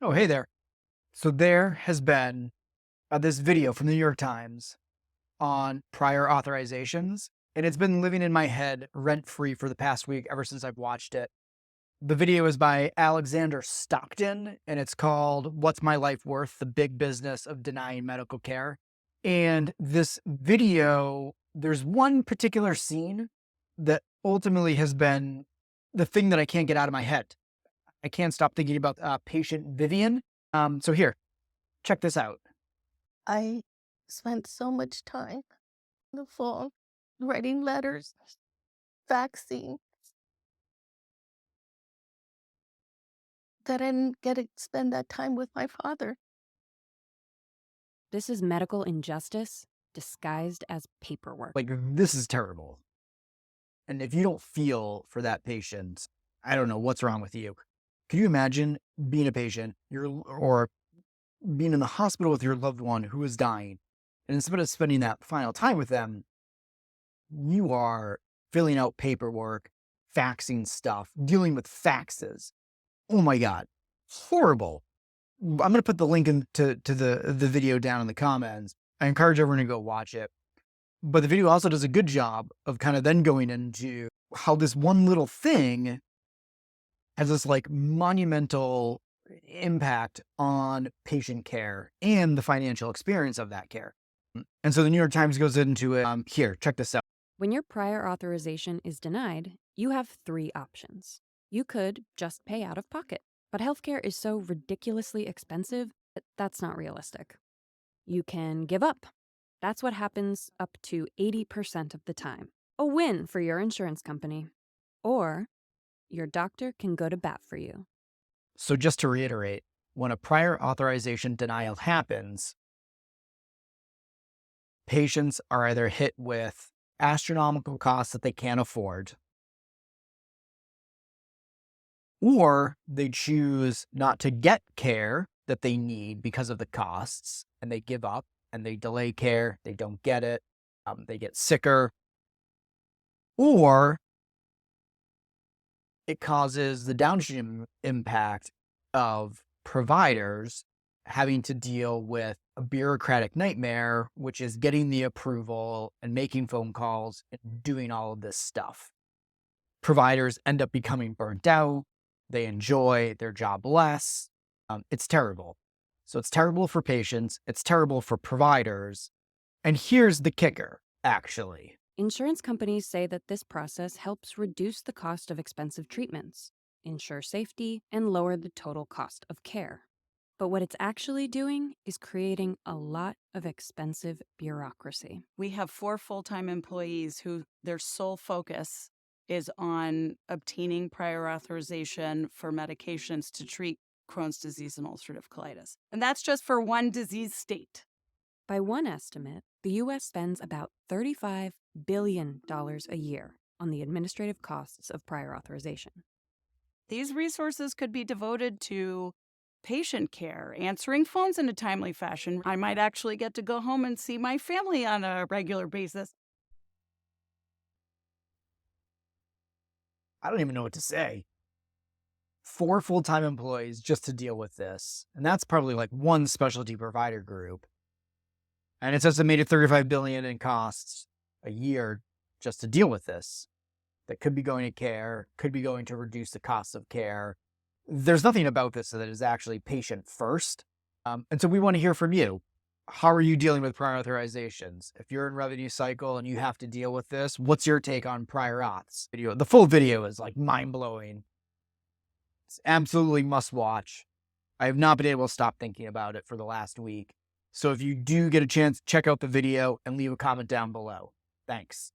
Oh, hey there. So there has been this video from the New York Times on prior authorizations, and it's been living in my head rent free for the past week ever since I've watched it. The video is by Alexander Stockton, and it's called What's My Life Worth? The Big Business of Denying Medical Care. And this video, there's one particular scene that ultimately has been the thing that I can't get out of my head. I can't stop thinking about patient Vivian. So here, check this out. I spent so much time on the phone writing letters, faxing, that I didn't get to spend that time with my father. This is medical injustice disguised as paperwork. Like, this is terrible. And if you don't feel for that patient, I don't know what's wrong with you. Can you imagine being a patient or being in the hospital with your loved one who is dying? And instead of spending that final time with them, you are filling out paperwork, faxing stuff, dealing with faxes. Oh my God. Horrible. I'm going to put the link to the video down in the comments. I encourage everyone to go watch it. But the video also does a good job of kind of then going into how this one little thing has this like monumental impact on patient care and the financial experience of that care. And so the New York Times goes into it. Here, check this out. When your prior authorization is denied, you have three options. You could just pay out of pocket, but healthcare is so ridiculously expensive that that's not realistic. You can give up. That's what happens up to 80% of the time. A win for your insurance company. Or your doctor can go to bat for you. So just to reiterate, when a prior authorization denial happens, patients are either hit with astronomical costs that they can't afford, or they choose not to get care that they need because of the costs, and they give up and they delay care, they don't get it, they get sicker, or it causes the downstream impact of providers having to deal with a bureaucratic nightmare, which is getting the approval and making phone calls and doing all of this stuff. Providers end up becoming burnt out. They enjoy their job less. It's terrible. So it's terrible for patients. It's terrible for providers. And here's the kicker, actually. Insurance companies say that this process helps reduce the cost of expensive treatments, ensure safety, and lower the total cost of care. But what it's actually doing is creating a lot of expensive bureaucracy. We have 4 full-time employees who their sole focus is on obtaining prior authorization for medications to treat Crohn's disease and ulcerative colitis. And that's just for one disease state. By one estimate, the U.S. spends about $35 billion a year on the administrative costs of prior authorization. These resources could be devoted to patient care, answering phones in a timely fashion. I might actually get to go home and see my family on a regular basis. I don't even know what to say. 4 full-time employees just to deal with this. And that's probably like one specialty provider group. And it's estimated $35 billion in costs a year just to deal with this. That could be going to care, could be going to reduce the cost of care. There's nothing about this that is actually patient first. And so we want to hear from you. How are you dealing with prior authorizations? If you're in revenue cycle and you have to deal with this, what's your take on prior auths? The full video is like mind-blowing. It's absolutely must watch. I have not been able to stop thinking about it for the last week. So if you do get a chance, check out the video and leave a comment down below. Thanks.